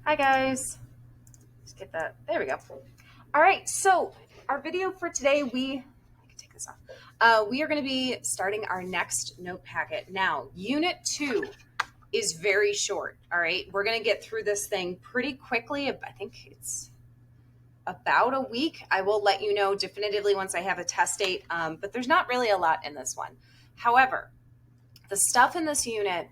Hi guys. Just get that. There we go. All right. So our video for today, I can take this off. We are going to be starting our next note packet. Now, Unit 2 is very short. All right. We're going to get through this thing pretty quickly. I think it's about a week. I will let you know definitively once I have a test date. But there's not really a lot in this one. However, the stuff in this unit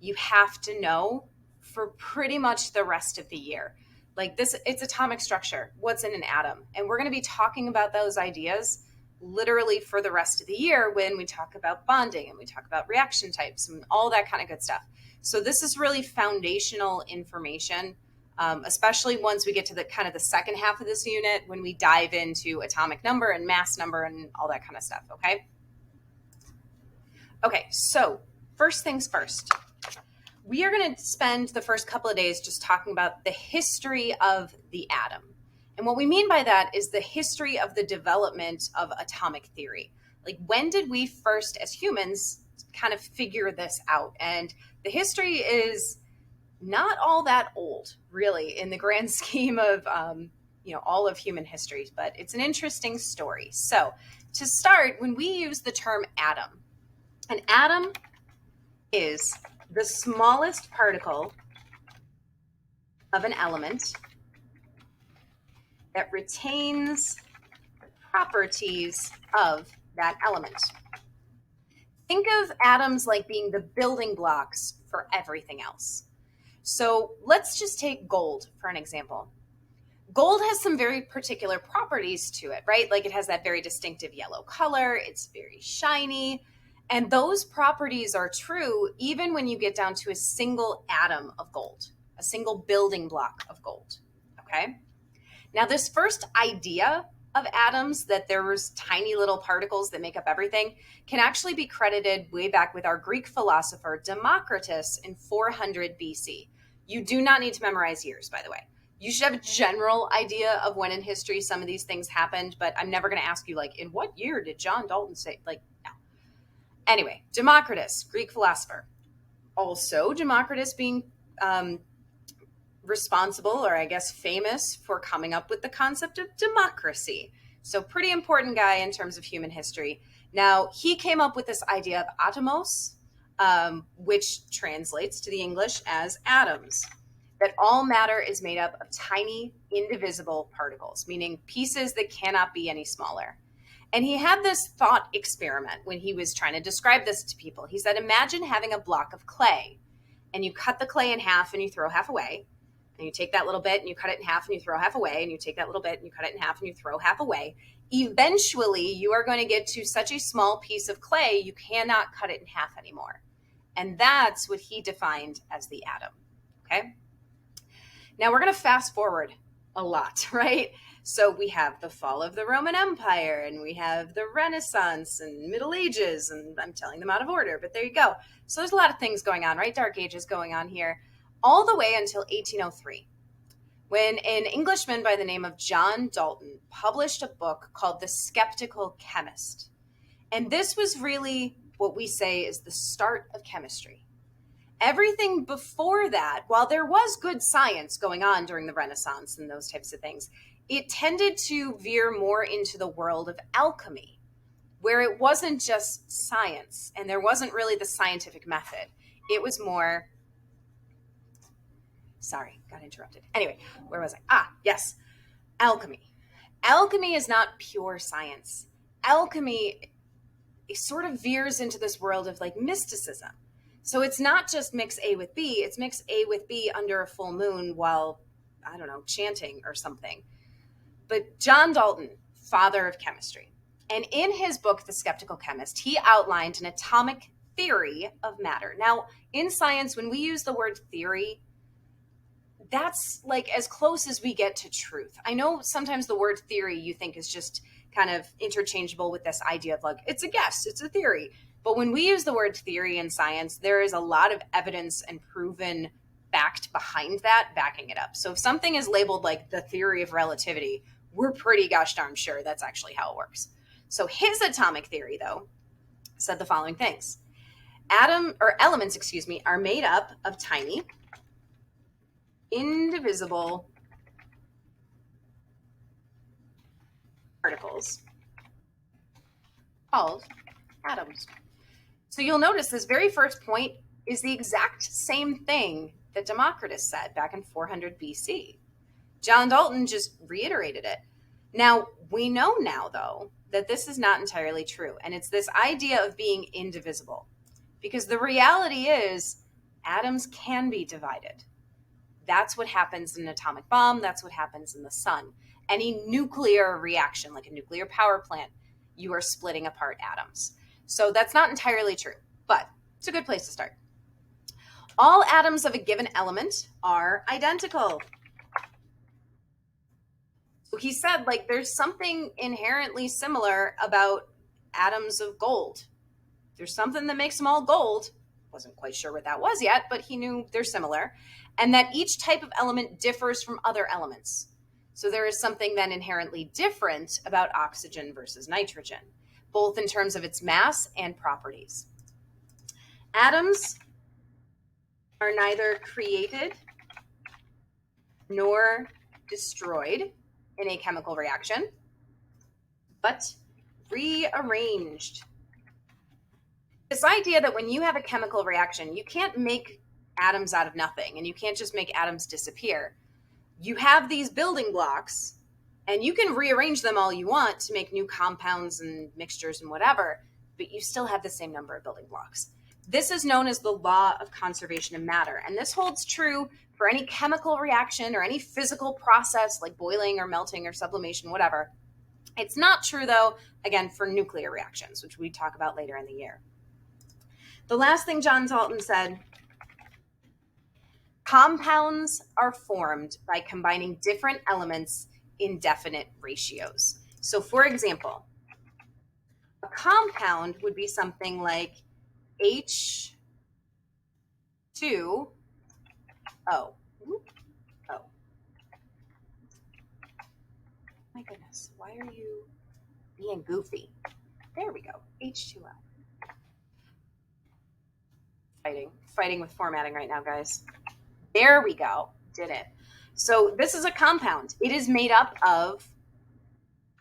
you have to know for pretty much the rest of the year. Like this, it's atomic structure. What's in an atom? And we're going to be talking about those ideas literally for the rest of the year when we talk about bonding and we talk about reaction types and all that kind of good stuff. So this is really foundational information, especially once we get to the kind of the second half of this unit when we dive into atomic number and mass number and all that kind of stuff. Okay, so first things first. We are going to spend the first couple of days just talking about the history of the atom. And what we mean by that is the history of the development of atomic theory. Like, when did we first, as humans, kind of figure this out? And the history is not all that old, really, in the grand scheme of all of human history, but it's an interesting story. So, to start, when we use the term atom, an atom is the smallest particle of an element that retains the properties of that element. Think of atoms like being the building blocks for everything else. So let's just take gold for an example. Gold has some very particular properties to it, right? Like it has that very distinctive yellow color, it's very shiny. And those properties are true even when you get down to a single atom of gold, a single building block of gold, okay? Now, this first idea of atoms, that there was tiny little particles that make up everything, can actually be credited way back with our Greek philosopher Democritus in 400 BC. You do not need to memorize years, by the way. You should have a general idea of when in history some of these things happened, but I'm never going to ask you, like, in what year did John Dalton say, like, no. Anyway, Democritus, Greek philosopher. Also, Democritus being responsible, or I guess famous, for coming up with the concept of democracy. So pretty important guy in terms of human history. Now, he came up with this idea of atomos, which translates to the English as atoms. That all matter is made up of tiny, indivisible particles, meaning pieces that cannot be any smaller. And he had this thought experiment when he was trying to describe this to people. He said, imagine having a block of clay, and you cut the clay in half and you throw half away. And you take that little bit and you cut it in half and you throw half away. And you take that little bit and you cut it in half and you throw half away. Eventually, you are going to get to such a small piece of clay, you cannot cut it in half anymore. And that's what he defined as the atom, okay? Now, we're going to fast forward a lot, right? So we have the fall of the Roman Empire, and we have the Renaissance and Middle Ages, and I'm telling them out of order, but there you go. So there's a lot of things going on, right? Dark Ages going on here, all the way until 1803, when an Englishman by the name of John Dalton published a book called The Skeptical Chemist. And this was really what we say is the start of chemistry. Everything before that, while there was good science going on during the Renaissance and those types of things, it tended to veer more into the world of alchemy, where it wasn't just science and there wasn't really the scientific method. It was more, sorry, got interrupted. Anyway, where was I? Yes, alchemy. Alchemy is not pure science. Alchemy sort of veers into this world of like mysticism. So it's not just mix A with B, it's mix A with B under a full moon while, I don't know, chanting or something. But John Dalton, father of chemistry, and in his book, The Skeptical Chemist, he outlined an atomic theory of matter. Now, in science, when we use the word theory, that's like as close as we get to truth. I know sometimes the word theory you think is just kind of interchangeable with this idea of like, it's a guess, it's a theory. But when we use the word theory in science, there is a lot of evidence and proven fact behind that, backing it up. So if something is labeled like the theory of relativity, we're pretty gosh darn sure that's actually how it works. So his atomic theory, though, said the following things. Elements, are made up of tiny indivisible particles called atoms. So you'll notice this very first point is the exact same thing that Democritus said back in 400 BC. John Dalton just reiterated it. Now, we know now, though, that this is not entirely true. And it's this idea of being indivisible. Because the reality is, atoms can be divided. That's what happens in an atomic bomb. That's what happens in the sun. Any nuclear reaction, like a nuclear power plant, you are splitting apart atoms. So that's not entirely true, but it's a good place to start. All atoms of a given element are identical. So he said, like, there's something inherently similar about atoms of gold. There's something that makes them all gold. Wasn't quite sure what that was yet, but he knew they're similar. And that each type of element differs from other elements. So there is something then inherently different about oxygen versus nitrogen, both in terms of its mass and properties. Atoms are neither created nor destroyed in a chemical reaction, but rearranged. This idea that when you have a chemical reaction, you can't make atoms out of nothing, and you can't just make atoms disappear. You have these building blocks, and you can rearrange them all you want to make new compounds and mixtures and whatever, but you still have the same number of building blocks. This is known as the law of conservation of matter, and this holds true for any chemical reaction or any physical process like boiling or melting or sublimation, whatever. It's not true, though, again, for nuclear reactions, which we talk about later in the year. The last thing John Dalton said, compounds are formed by combining different elements in definite ratios. So, for example, a compound would be something like H2O. Oh. My goodness, why are you being goofy? There we go, H2O. Fighting with formatting right now, guys. There we go, did it. So this is a compound. It is made up of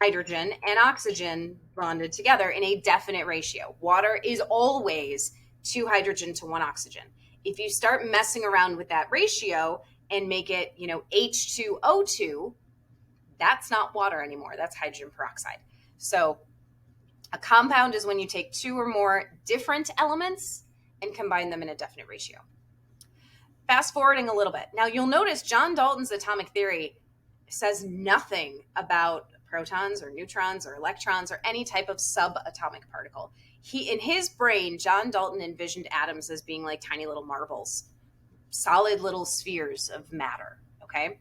hydrogen and oxygen bonded together in a definite ratio. Water is always 2 hydrogen to 1 oxygen. If you start messing around with that ratio and make it, H2O2, that's not water anymore. That's hydrogen peroxide. So a compound is when you take 2 or more different elements and combine them in a definite ratio. Fast forwarding a little bit. Now you'll notice John Dalton's atomic theory says nothing about protons or neutrons or electrons or any type of subatomic particle. In his brain, John Dalton envisioned atoms as being like tiny little marbles, solid little spheres of matter, okay?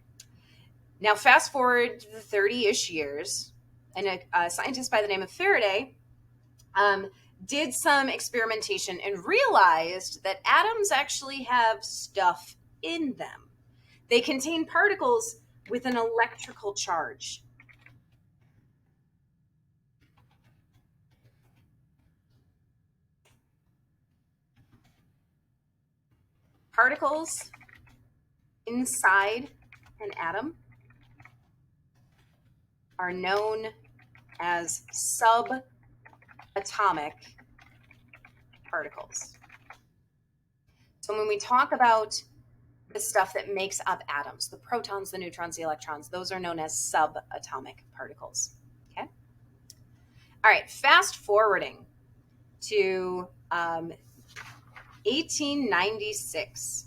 Now fast forward 30-ish years, and a scientist by the name of Faraday did some experimentation and realized that atoms actually have stuff in them. They contain particles with an electrical charge. Particles inside an atom are known as subatomic particles. So when we talk about the stuff that makes up atoms, the protons, the neutrons, the electrons, those are known as subatomic particles. Okay? All right, fast forwarding to 1896.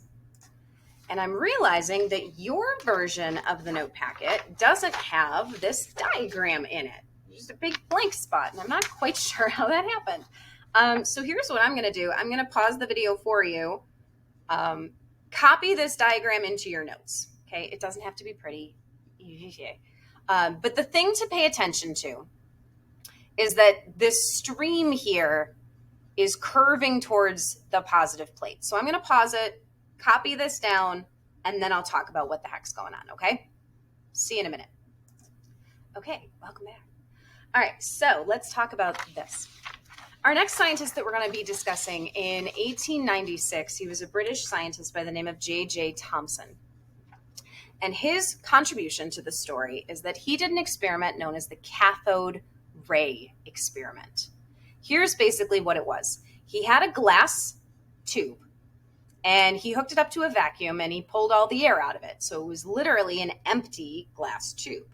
And I'm realizing that your version of the note packet doesn't have this diagram in it. Just a big blank spot, and I'm not quite sure how that happened. So here's what I'm going to do. I'm going to pause the video for you. Copy this diagram into your notes. Okay, it doesn't have to be pretty. But the thing to pay attention to is that this stream here is curving towards the positive plate. So I'm going to pause it, copy this down, and then I'll talk about what the heck's going on, okay? See you in a minute. Okay, welcome back. All right, so let's talk about this. Our next scientist that we're going to be discussing in 1896, he was a British scientist by the name of J.J. Thomson. And his contribution to the story is that he did an experiment known as the cathode ray experiment. Here's basically what it was. He had a glass tube and he hooked it up to a vacuum and he pulled all the air out of it. So it was literally an empty glass tube.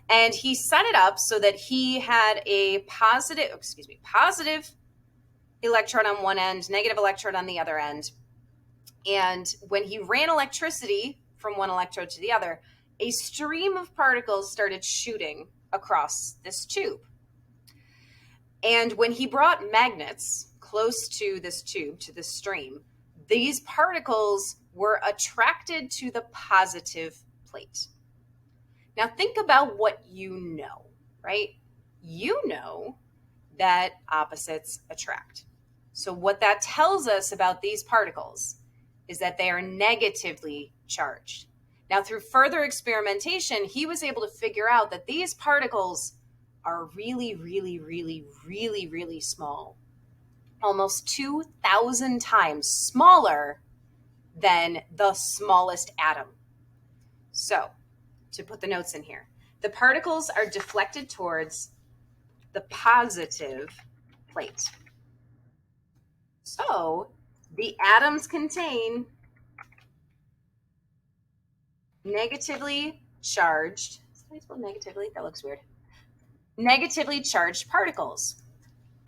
And he set it up so that he had a positive electrode on one end, negative electrode on the other end. And when he ran electricity from one electrode to the other, a stream of particles started shooting across this tube. And when he brought magnets close to this tube, to this stream, these particles were attracted to the positive plate. Now think about what you know, right? You know that opposites attract. So what that tells us about these particles is that they are negatively charged. Now, through further experimentation, he was able to figure out that these particles are really, really, really, really, really small. Almost 2,000 times smaller than the smallest atom. So, to put the notes in here, the particles are deflected towards the positive plate. So, the atoms contain negatively charged, did I spell negatively? That looks weird. Negatively charged particles,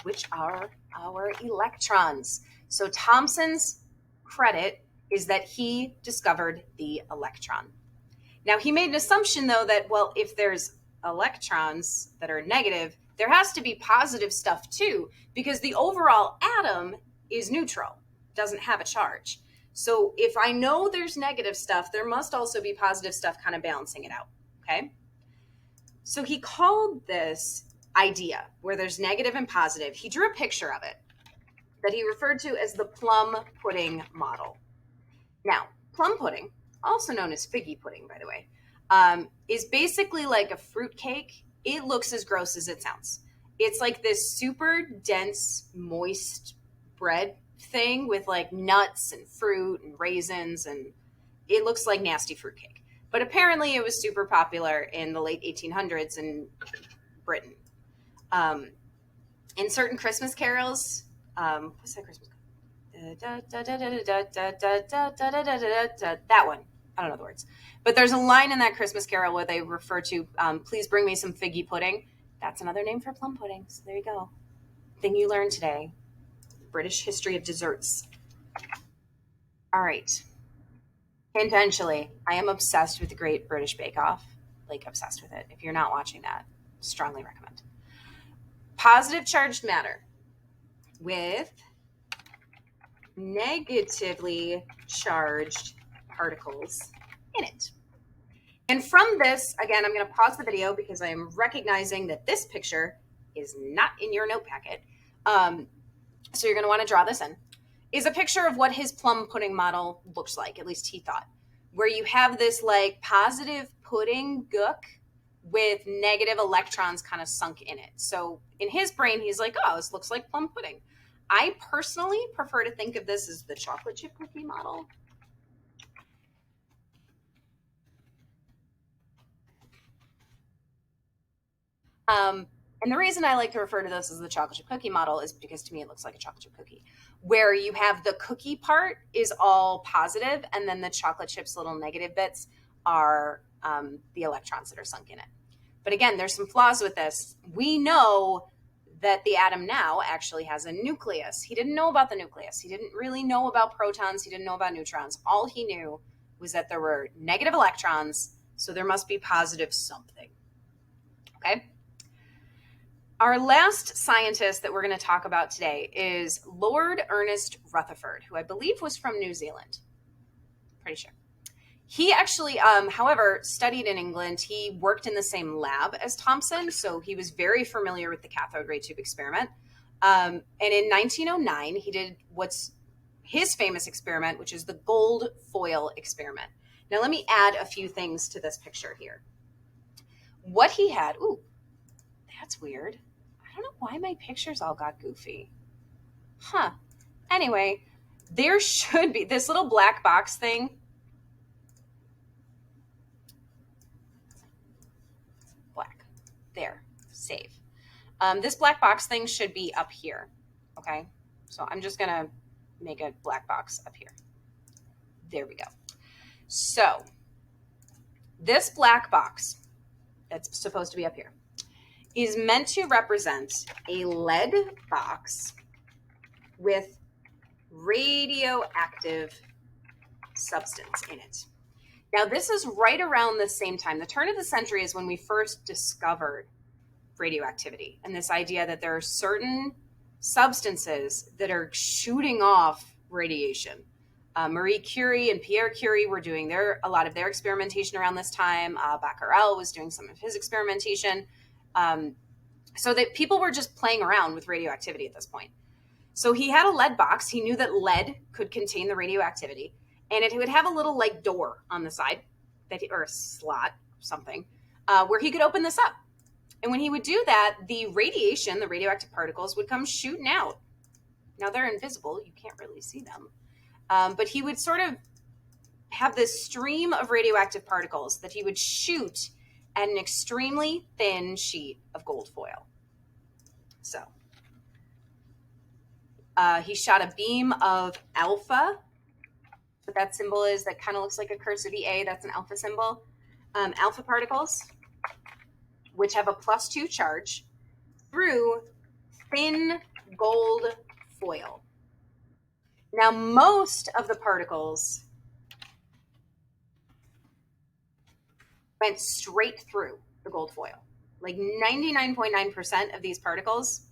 which are our electrons. So Thomson's credit is that he discovered the electron. Now, he made an assumption, though, that, well, if there's electrons that are negative, there has to be positive stuff, too, because the overall atom is neutral, doesn't have a charge. So if I know there's negative stuff, there must also be positive stuff kind of balancing it out, okay? So he called this idea where there's negative and positive, he drew a picture of it that he referred to as the plum pudding model. Now, plum pudding, also known as figgy pudding, by the way, is basically like a fruit cake. It looks as gross as it sounds. It's like this super dense, moist bread thing with like nuts and fruit and raisins, and it looks like nasty fruitcake. But apparently it was super popular in the late 1800s in Britain. In certain Christmas carols, what's that Christmas carol? That one. I don't know the words. But there's a line in that Christmas carol where they refer to, please bring me some figgy pudding. That's another name for plum pudding. So there you go. Thing you learned today. British history of desserts. All right. Tangentially, I am obsessed with the Great British Bake Off. Like, obsessed with it. If you're not watching that, strongly recommend. Positive charged matter with negatively charged particles in it. And from this, again, I'm going to pause the video because I am recognizing that this picture is not in your note packet. So you're going to want to draw this in, is a picture of what his plum pudding model looks like, at least he thought, where you have this like positive pudding gook with negative electrons kind of sunk in it. So in his brain, he's like, oh, this looks like plum pudding. I personally prefer to think of this as the chocolate chip cookie model. And the reason I like to refer to this as the chocolate chip cookie model is because to me it looks like a chocolate chip cookie, where you have the cookie part is all positive, and then the chocolate chips little negative bits are the electrons that are sunk in it. But again, there's some flaws with this. We know that the atom now actually has a nucleus. He didn't know about the nucleus. He didn't really know about protons. He didn't know about neutrons. All he knew was that there were negative electrons, so there must be positive something. Okay? Our last scientist that we're going to talk about today is Lord Ernest Rutherford, who I believe was from New Zealand. Pretty sure. He actually, however, studied in England. He worked in the same lab as Thomson, so he was very familiar with the cathode ray tube experiment. And in 1909, he did what's his famous experiment, which is the gold foil experiment. Now, let me add a few things to this picture here. What he had, ooh, that's weird. I don't know why my pictures all got goofy. Huh. Anyway, there should be this little black box thing. There, save. This black box thing should be up here, okay? So I'm just going to make a black box up here. There we go. So this black box that's supposed to be up here is meant to represent a lead box with radioactive substance in it. Now, this is right around the same time. The turn of the century is when we first discovered radioactivity and this idea that there are certain substances that are shooting off radiation. Marie Curie and Pierre Curie were doing a lot of their experimentation around this time. Becquerel was doing some of his experimentation. So that people were just playing around with radioactivity at this point. So he had a lead box. He knew that lead could contain the radioactivity, and it would have a little like door on the side or a slot, something, where he could open this up. And when he would do that, the radiation, the radioactive particles, would come shooting out. Now, they're invisible. You can't really see them. But he would sort of have this stream of radioactive particles that he would shoot at an extremely thin sheet of gold foil. So he shot a beam of alpha. What that symbol is, that kind of looks like a cursive A. That's an alpha symbol. Alpha particles, which have a +2 charge, through thin gold foil. Now, most of the particles went straight through the gold foil. Like 99.9% of these particles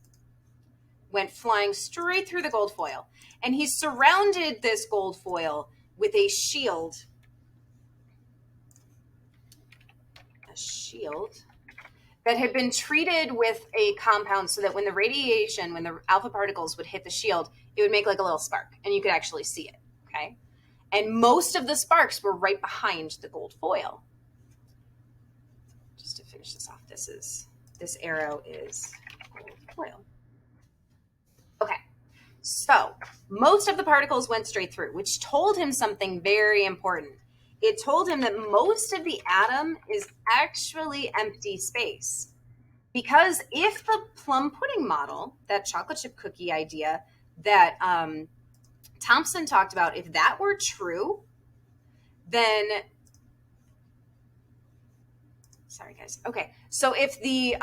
went flying straight through the gold foil. And he surrounded this gold foil with a shield. A shield that had been treated with a compound so that when the radiation, when the alpha particles would hit the shield, it would make like a little spark and you could actually see it, okay? And most of the sparks were right behind the gold foil. Just to finish this off, this arrow is gold foil. Okay, so most of the particles went straight through, which told him something very important. It told him that most of the atom is actually empty space. Because if the plum pudding model, that chocolate chip cookie idea that Thomson talked about, if that were true, then, sorry guys. Okay, so if the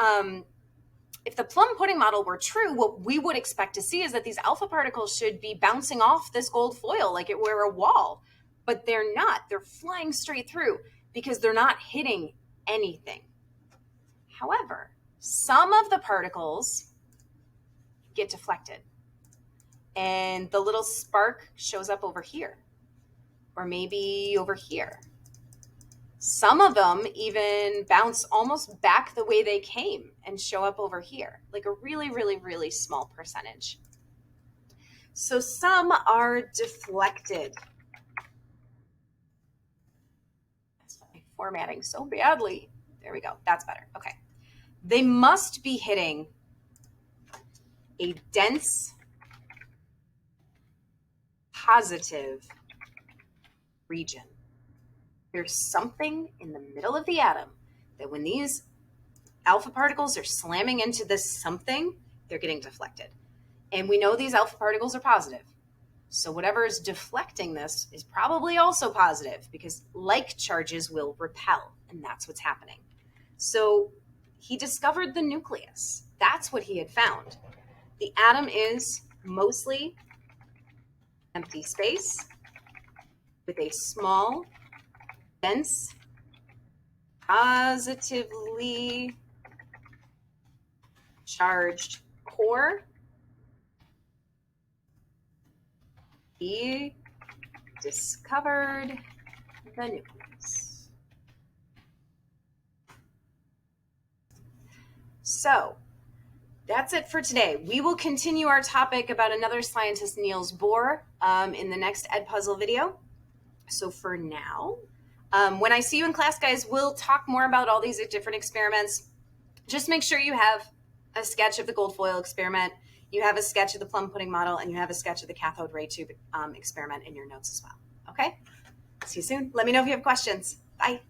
plum pudding model were true, what we would expect to see is that these alpha particles should be bouncing off this gold foil like it were a wall. But they're not. They're flying straight through because they're not hitting anything. However, some of the particles get deflected. And the little spark shows up over here. Or maybe over here. Some of them even bounce almost back the way they came and show up over here. Like a really, really, really small percentage. So some are deflected. Formatting so badly. There we go. That's better. Okay. They must be hitting a dense, positive region. There's something in the middle of the atom that when these alpha particles are slamming into this something, they're getting deflected. And we know these alpha particles are positive. So whatever is deflecting this is probably also positive because like charges will repel, and that's what's happening. So he discovered the nucleus. That's what he had found. The atom is mostly empty space with a small, dense, positively charged core. He discovered the nucleus. So that's it for today. We will continue our topic about another scientist, Niels Bohr, in the next Edpuzzle video. So for now, when I see you in class, guys, we'll talk more about all these different experiments. Just make sure you have a sketch of the gold foil experiment. You have a sketch of the plum pudding model, and you have a sketch of the cathode ray tube experiment in your notes as well. Okay? See you soon. Let me know if you have questions. Bye.